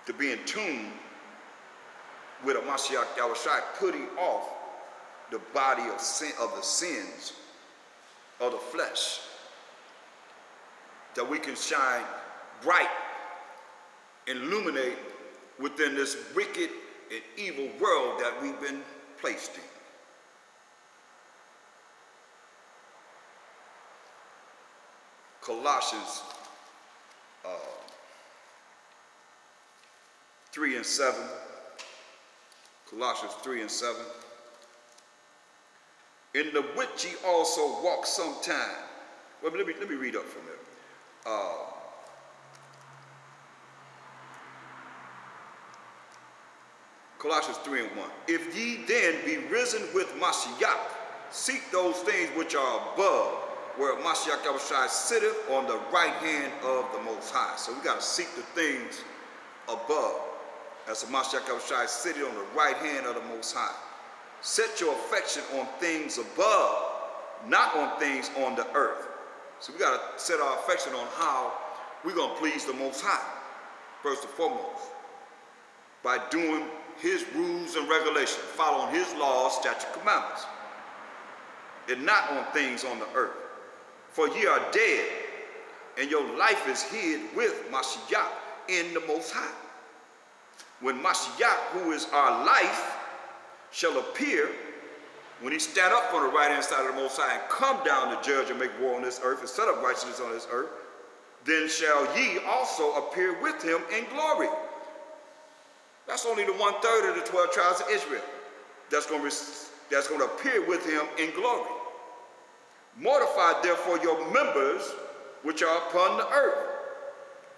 to be in tune with a Mashiach Yahushua, putting off the body of sin, of the sins of the flesh, that we can shine bright and illuminate within this wicked and evil world that we've been placed in. Colossians 3 and 7. Colossians 3 and 7. In the which ye also walk sometime. Well, let me read up from there. Colossians 3 and 1. If ye then be risen with Mashiach, seek those things which are above, where Mashiach Yahushua sitteth on the right hand of the Most High. So we got to seek the things above. As the Mashiach Yahushua sitting on the right hand of the Most High. Set your affection on things above, not on things on the earth. So we got to set our affection on how we're going to please the Most High, first and foremost, by doing his rules and regulations, following his laws, statutes, commandments, and not on things on the earth. For ye are dead, and your life is hid with Mashiach in the Most High. When Mashiach, who is our life, shall appear, when he stand up on the right hand side of the Most High and come down to judge and make war on this earth and set up righteousness on this earth, then shall ye also appear with him in glory. That's only the 1/3 of the 12 tribes of Israel that's going to appear with him in glory. Mortify therefore your members which are upon the earth.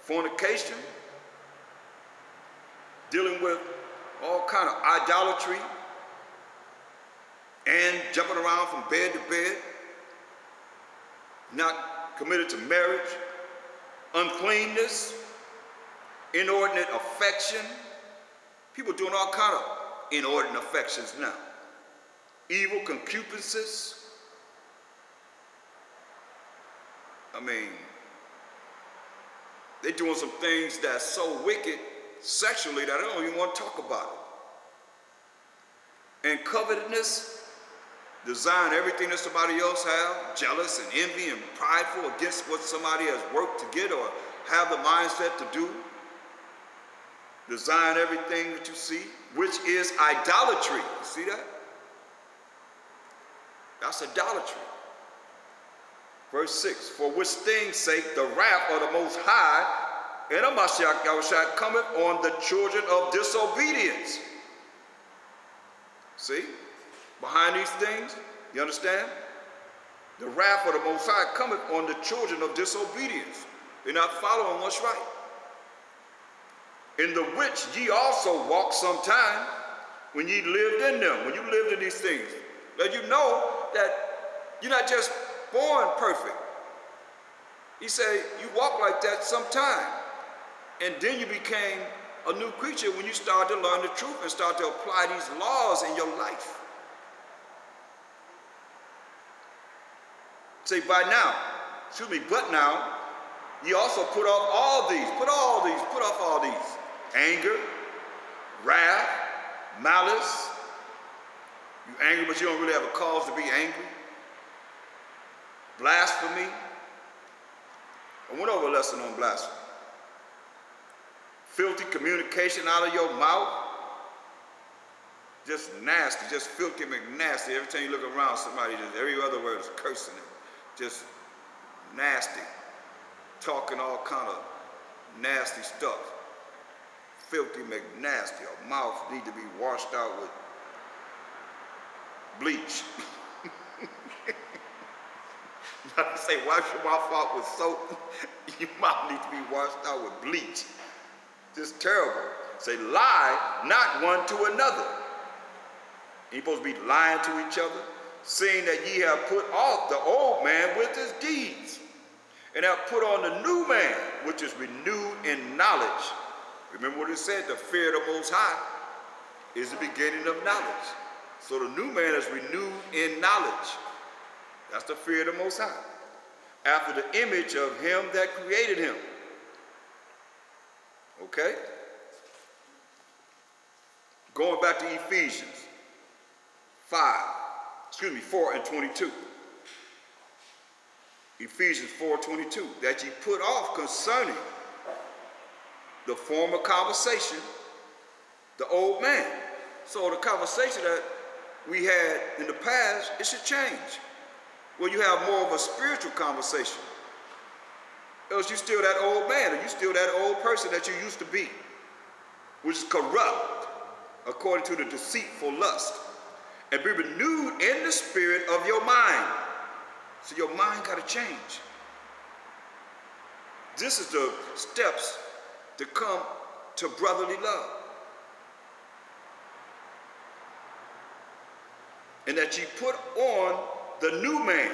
Fornication, dealing with all kind of idolatry, and jumping around from bed to bed, not committed to marriage, uncleanness, inordinate affection. People doing all kind of inordinate affections now. Evil concupiscences. I mean, they're doing some things that's so wicked sexually that I don't even want to talk about it. And covetousness, desire everything that somebody else has, jealous and envy and prideful against what somebody has worked to get or have the mindset to do. Design everything that you see, which is idolatry. You see that? That's idolatry. Verse 6, for which things sake the wrath of the Most High and of Mashiach Yahushua cometh on the children of disobedience. See? Behind these things, you understand? The wrath of the Most High cometh on the children of disobedience. They're not following what's right. In the which ye also walked sometime when ye lived in them. When you lived in these things, let you know that you're not just born perfect. He said you walk like that sometime. And then you became a new creature when you start to learn the truth and start to apply these laws in your life. Say, but now, ye also put off all these, put off all these. Anger, wrath, malice. You angry, but you don't really have a cause to be angry. Blasphemy. I went over a lesson on blasphemy. Filthy communication out of your mouth. Just nasty, just filthy McNasty. Every time you look around, somebody, just every other word is cursing it. Just nasty. Talking all kind of nasty stuff. Filthy McNasty. Your mouth need to be washed out with bleach. I say wash your mouth out with soap. Your mouth needs to be washed out with bleach. Just terrible. Say lie not one to another. You're supposed to be lying to each other, seeing that ye have put off the old man with his deeds, and have put on the new man, which is renewed in knowledge. Remember what it said, the fear of the Most High is the beginning of knowledge. So the new man is renewed in knowledge. That's the fear of the Most High. After the image of him that created him. Okay? Going back to Ephesians 4 and 22. Ephesians 4:22, that ye put off concerning the former conversation, the old man. So the conversation that we had in the past, it should change. Well, you have more of a spiritual conversation. Else you still that old man, or you still that old person that you used to be, which is corrupt according to the deceitful lust, and be renewed in the spirit of your mind. So your mind got to change. This is the steps to come to brotherly love. And that ye put on the new man,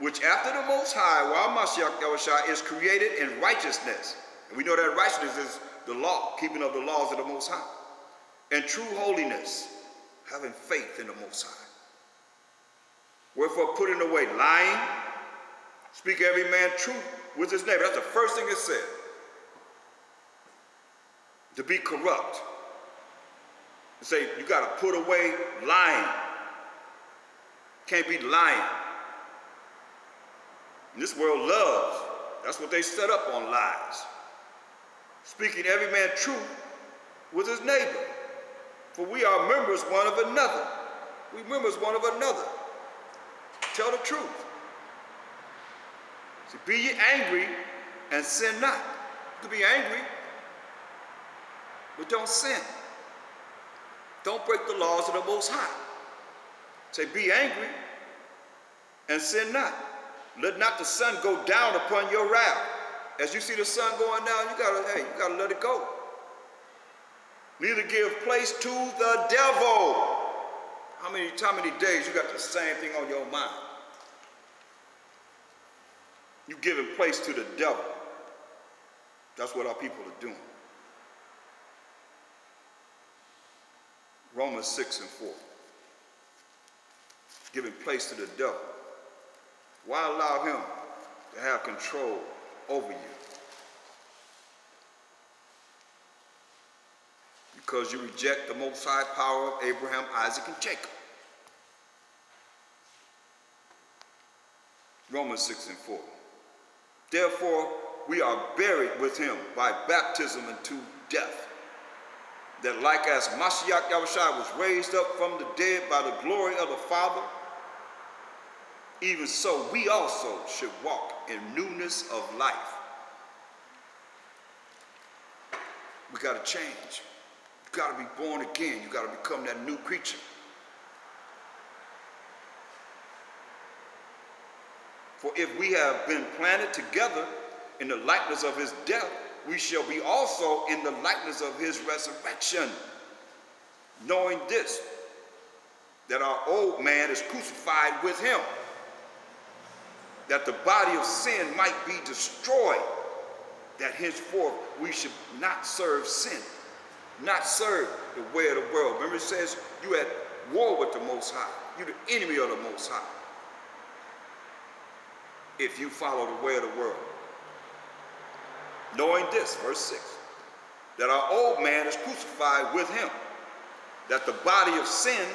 which after the Most High, while Mashiach Yahushua is created in righteousness. And we know that righteousness is the law, keeping of the laws of the Most High. And true holiness, having faith in the Most High. Wherefore putting away lying, speak every man truth with his neighbor. That's the first thing it said. To be corrupt. It say you got to put away lying. Can't be lying. And this world loves. That's what they set up on, lies. Speaking every man truth with his neighbor. For we are members one of another. We members one of another. Tell the truth. See, be ye angry and sin not. You can be angry, but don't sin. Don't break the laws of the Most High. Say, be angry and sin not. Let not the sun go down upon your wrath. As you see the sun going down, you gotta let it go. Neither give place to the devil. How many days you got the same thing on your mind? You giving place to the devil. That's what our people are doing. Romans 6 and 4. Giving place to the devil. Why allow him to have control over you? Because you reject the Most High power of Abraham, Isaac, and Jacob. Romans 6 and 4. Therefore, we are buried with him by baptism into death, that like as Mashiach Yahushua was raised up from the dead by the glory of the Father, even so we also should walk in newness of life. We got to change. You got to be born again. You got to become that new creature. For if we have been planted together in the likeness of his death, we shall be also in the likeness of his resurrection. Knowing this, that our old man is crucified with him, that the body of sin might be destroyed, that henceforth we should not serve sin, not serve the way of the world. Remember it says you at war with the Most High. You're the enemy of the Most High. If you follow the way of the world. Knowing this, verse 6, that our old man is crucified with him, that the body of sin,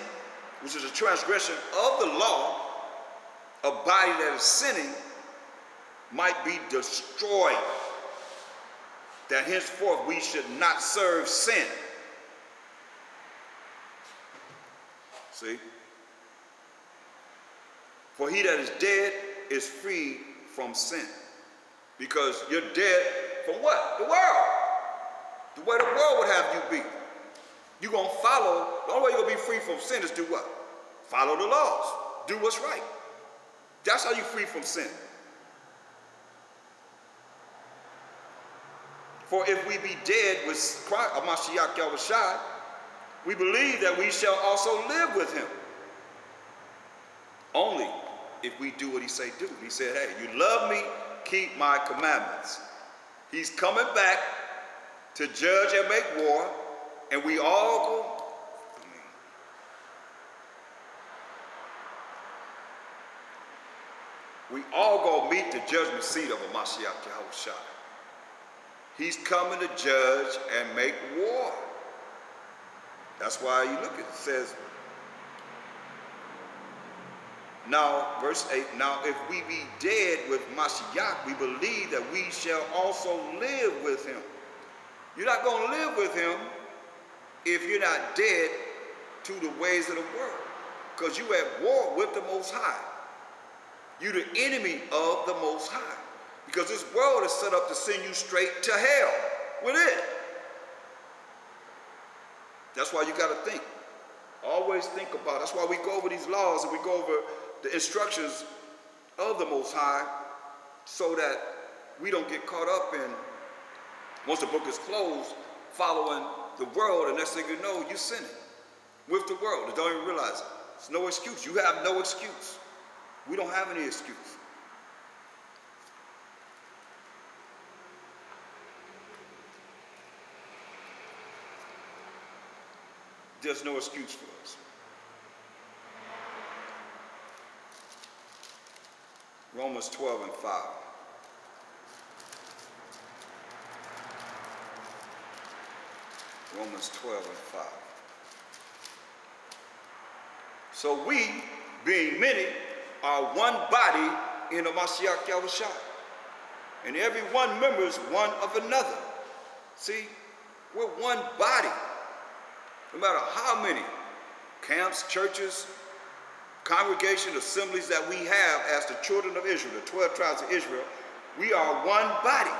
which is a transgression of the law, a body that is sinning, might be destroyed, that henceforth we should not serve sin. See? For he that is dead is free from sin. Because you're dead from what? The world. The way the world would have you be. You're going to follow, the only way you're going to be free from sin is do what? Follow the laws. Do what's right. That's how you're free from sin. For if we be dead with Christ, Mashiach Yahushua, we believe that we shall also live with him. Only if we do what he say do. He said, hey, you love me, keep my commandments. He's coming back to judge and make war, and we all go. We all go meet the judgment seat of a Mashiach Yahushua. He's coming to judge and make war. That's why you look at it. It says, now, verse 8, now if we be dead with Mashiach, we believe that we shall also live with him. You're not going to live with him if you're not dead to the ways of the world, because you're at war with the Most High. You're the enemy of the Most High, because this world is set up to send you straight to hell with it. That's why you got to think. Always think about it. That's why we go over these laws and we go over the instructions of the Most High, so that we don't get caught up in, once the book is closed, following the world, and next thing you know, you're sinning with the world. You don't even realize it. There's no excuse. You have no excuse. We don't have any excuse. There's no excuse for us. Romans 12 and 5. Romans 12 and 5. So we, being many, are one body in the Mashiach Yahushua, and every one member is one of another. See, we're one body. No matter how many camps, churches, congregation, assemblies that we have as the children of Israel, the 12 tribes of Israel, we are one body.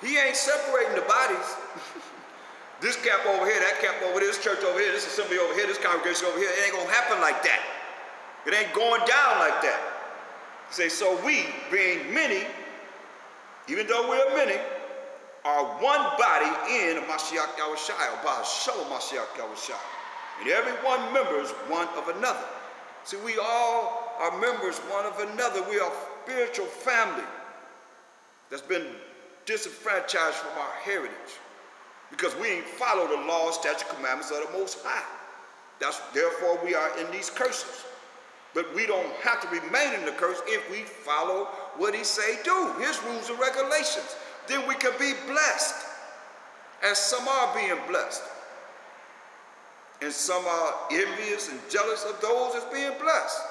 He ain't separating the bodies. This camp over here, that camp over here, this church over here, this assembly over here, this congregation over here. It ain't going to happen like that. It ain't going down like that. Say, so we, being many, even though we are many, are one body in Mashiach Yahushua, or by Shalom Mashiach Yahushua. And every one member is one of another. See, we all are members one of another. We are a spiritual family that's been disenfranchised from our heritage, because we ain't followed the law, statute, commandments of the Most High. Therefore, we are in these curses. But we don't have to remain in the curse if we follow what he say do, his rules and regulations. Then we can be blessed, as some are being blessed. And some are envious and jealous of those that's being blessed.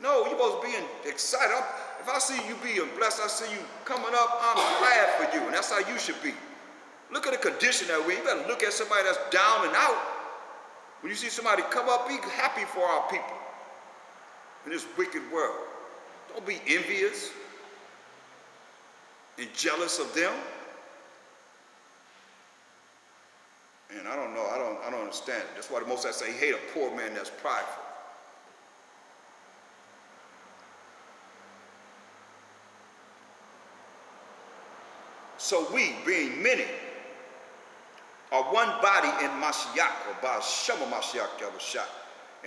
No, you're supposed to be excited. If I see you being blessed, I see you coming up, I'm glad for you, and that's how you should be. Look at the condition that we're in. You better look at somebody that's down and out. When you see somebody come up, be happy for our people in this wicked world. Don't be envious and jealous of them. And I don't know, I don't understand it. That's why the Most High say, hate a poor man that's prideful. So we, being many, are one body in Mashiach, or by Shema Mashiach Yahushua.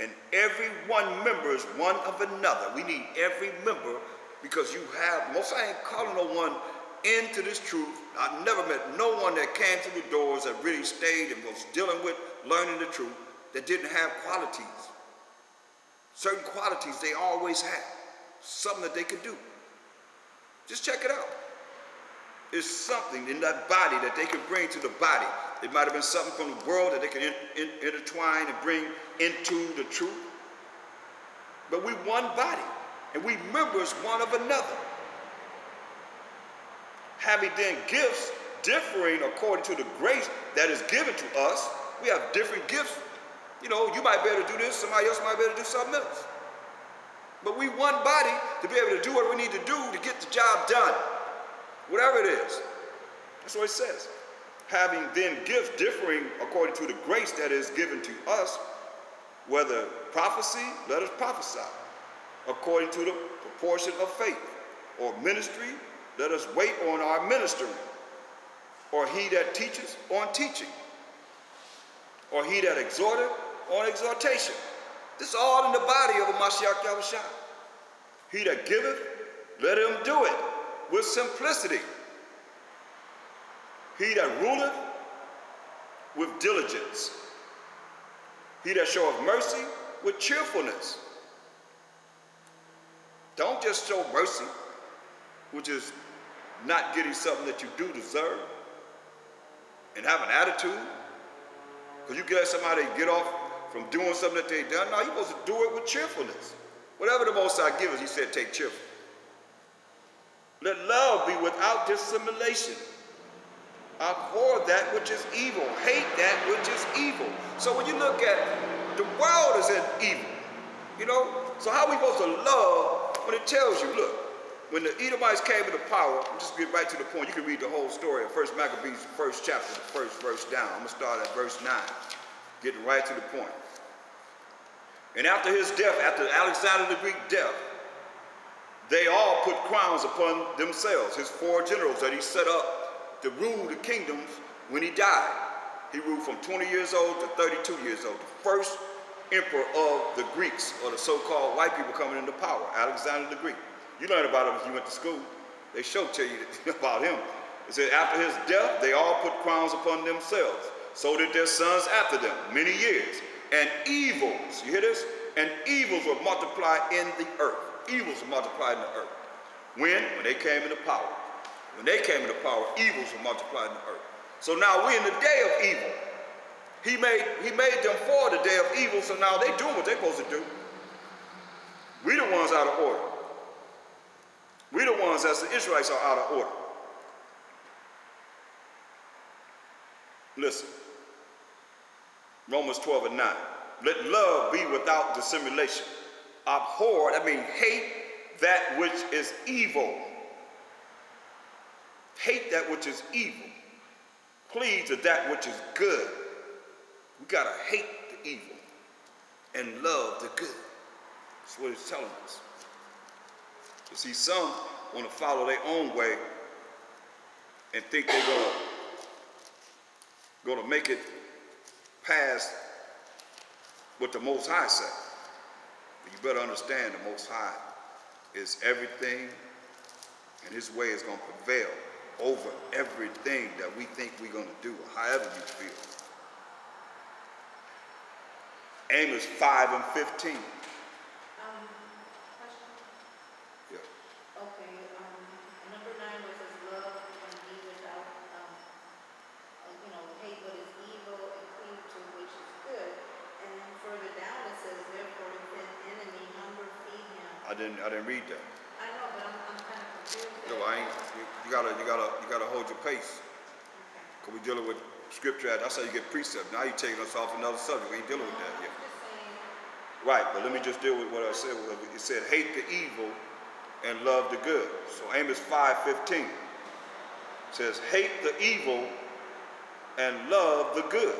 And every one member is one of another. We need every member, because you have, Most High ain't calling no one into this truth. I've never met no one that came through the doors that really stayed and was dealing with learning the truth that didn't have qualities. Certain qualities they always had. Something that they could do. Just check it out. It's something in that body that they can bring to the body. It might have been something from the world that they can intertwine and bring into the truth. But we one body, and we members one of another. Having then gifts differing according to the grace that is given to us. We have different gifts. You know, you might be able to do this, somebody else might be able to do something else. But we one body to be able to do what we need to do to get the job done. Whatever it is. That's what it says. Having then gifts differing according to the grace that is given to us, whether prophecy, let us prophesy, according to the proportion of faith, or ministry, let us wait on our ministering, or he that teaches on teaching, or he that exhorteth on exhortation. This is all in the body of the Mashiach Yahushua. He that giveth, let him do it with simplicity. He that ruleth, with diligence. He that showeth mercy, with cheerfulness. Don't just show mercy, which is not getting something that you do deserve, and have an attitude. Because you get somebody to get off from doing something that they done. No, you're supposed to do it with cheerfulness. Whatever the Most High gives us, he said, take cheerful. Let love be without dissimulation. Abhor that which is evil. Hate that which is evil. So when you look at the world is in evil, you know, so how are we supposed to love when it tells you, look, when the Edomites came into power, I'm just get right to the point. You can read the whole story of 1 Maccabees, the first chapter, the first verse down. I'm going to start at verse 9, getting right to the point. And after his death, after Alexander the Greek death, they all put crowns upon themselves, his 4 generals that he set up to rule the kingdoms when he died. He ruled from 20 years old to 32 years old. The first emperor of the Greeks, or the so-called white people coming into power, Alexander the Greek. You learned about him if you went to school. They tell you about him. It said after his death, they all put crowns upon themselves. So did their sons after them, many years. And evils, you hear this? And evils were multiplied in the earth. Evils were multiplied in the earth. When they came into power. When they came into power, evils were multiplied in the earth. So now we're in the day of evil. He made them for the day of evil, so now they're doing what they're supposed to do. We the ones out of order. We the ones as the Israelites are out of order. Listen. Romans 12 and 9. Let love be without dissimulation. Abhor, that means hate that which is evil. Hate that which is evil. Cleave to that which is good. We gotta hate the evil and love the good. That's what it's telling us. You see, some want to follow their own way and think they're gonna make it past what the Most High said. But you better understand the Most High is everything, and his way is going to prevail over everything that we think we're going to do, however you feel. Amos 5 and 15. Question? Yeah. Okay, number 9 was says love and be without, hate what is evil and cleave to which is good. And then further down it says, therefore if an enemy hunger feed him. I didn't read that. I know, but I'm kind of confused. No, I ain't. You gotta hold your pace. Okay. Cause we dealing with scripture. That's how you get precept. Now you're taking us off another subject. We ain't dealing with that yet. I'm just saying. Right, but let me just deal with what I said. It said, hate the evil and love the good. So Amos 5:15 says, hate the evil and love the good.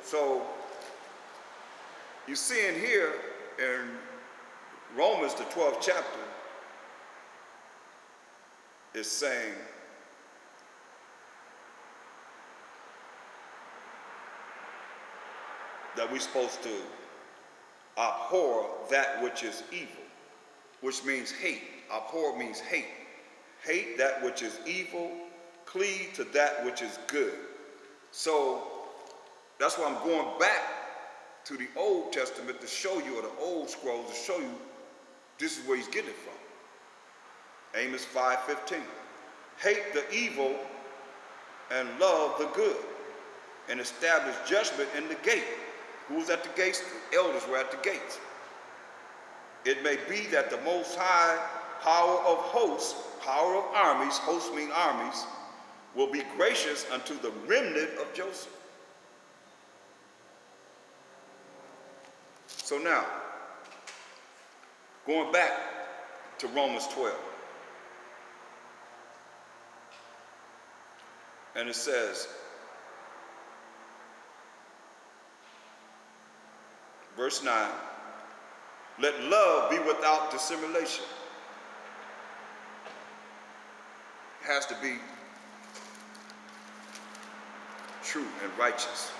So you see in here in Romans, the 12th chapter, is saying that we're supposed to abhor that which is evil, which means hate. Abhor means hate. Hate that which is evil, cleave to that which is good. So that's why I'm going back to the Old Testament to show you, or the old scrolls to show you this is where he's getting it from. Amos 5:15. Hate the evil and love the good, and establish judgment in the gate. Who was at the gates? The elders were at the gates. It may be that the Most High power of hosts, power of armies, hosts mean armies, will be gracious unto the remnant of Joseph. So now, going back to Romans 12. And it says, verse 9, let love be without dissimulation. It has to be true and righteous,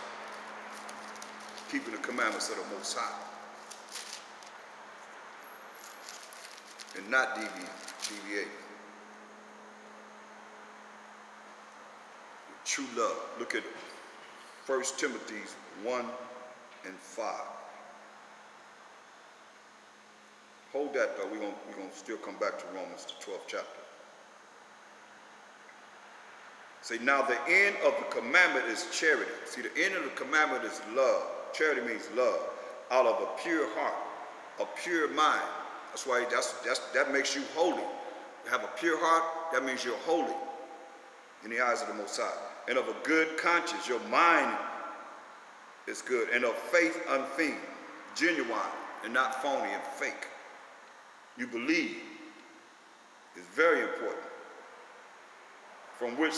keeping the commandments of the Most High, and not deviate. True love. Look at 1 Timothy 1 and 5. Hold that though. We're gonna still come back to Romans, the 12th chapter. It Say, now the end of the commandment is charity. See, the end of the commandment is love. Charity means love. Out of a pure heart, a pure mind. That's why that makes you holy. You have a pure heart, that means you're holy in the eyes of the Most High. And of a good conscience, your mind is good. And of faith unfeigned, genuine and not phony and fake. You believe. It's very important. For which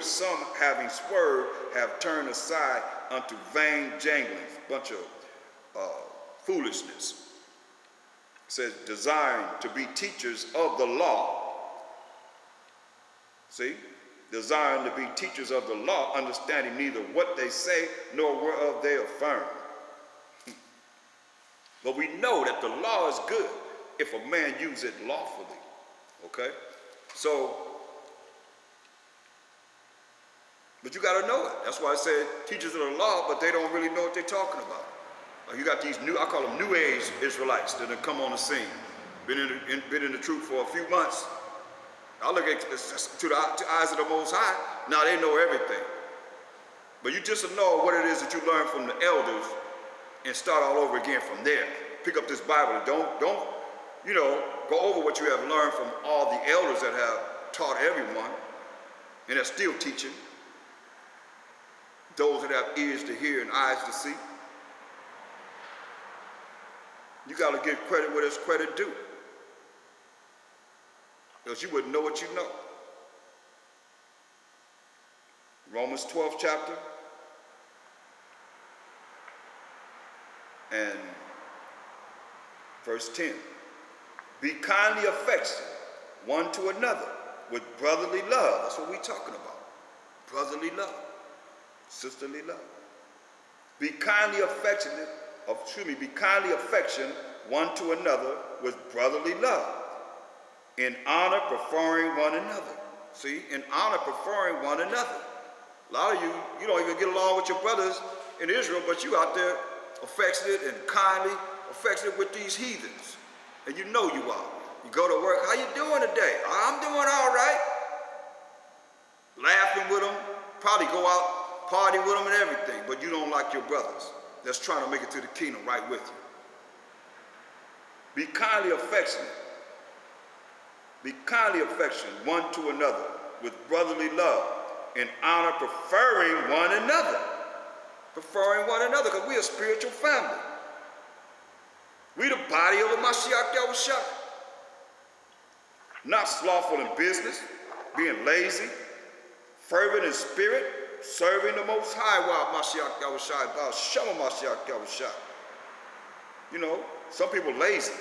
some having swerved have turned aside unto vain janglings, bunch of foolishness. It says, desiring to be teachers of the law. See? Desiring to be teachers of the law, understanding neither what they say nor whereof they affirm. But we know that the law is good if a man use it lawfully. Okay? So, but you got to know it. That's why I said teachers of the law, but they don't really know what they're talking about. Like you got these I call them new age Israelites that have come on the scene. Been in the truth for a few months. I look at to the eyes of the Most High. Now they know everything. But you just know what it is that you learn from the elders and start all over again from there. Pick up this Bible and don't go over what you have learned from all the elders that have taught everyone and are still teaching. Those that have ears to hear and eyes to see. You got to give credit where there's credit due. Because you wouldn't know what you know. Romans 12th chapter. And verse 10. Be kindly affectionate one to another with brotherly love. That's what we're talking about. Brotherly love. Sisterly love. Be kindly affectionate one to another with brotherly love. In honor, preferring one another. See, in honor, preferring one another. A lot of you don't even get along with your brothers in Israel, but you out there affectionate and kindly affectionate with these heathens. And you know you are. You go to work, how you doing today? I'm doing all right. Laughing with them, probably go out, party with them and everything, but you don't like your brothers that's trying to make it to the kingdom right with you. Be kindly affectionate. Be kindly affectionate one to another with brotherly love, in honor, preferring one another. Preferring one another, because we're a spiritual family. We the body of the Mashiach Yahushua. Not slothful in business, being lazy, fervent in spirit, serving the Most High while Mashiach Yahushua, about Shema Mashiach Yahushua. You know, some people lazy.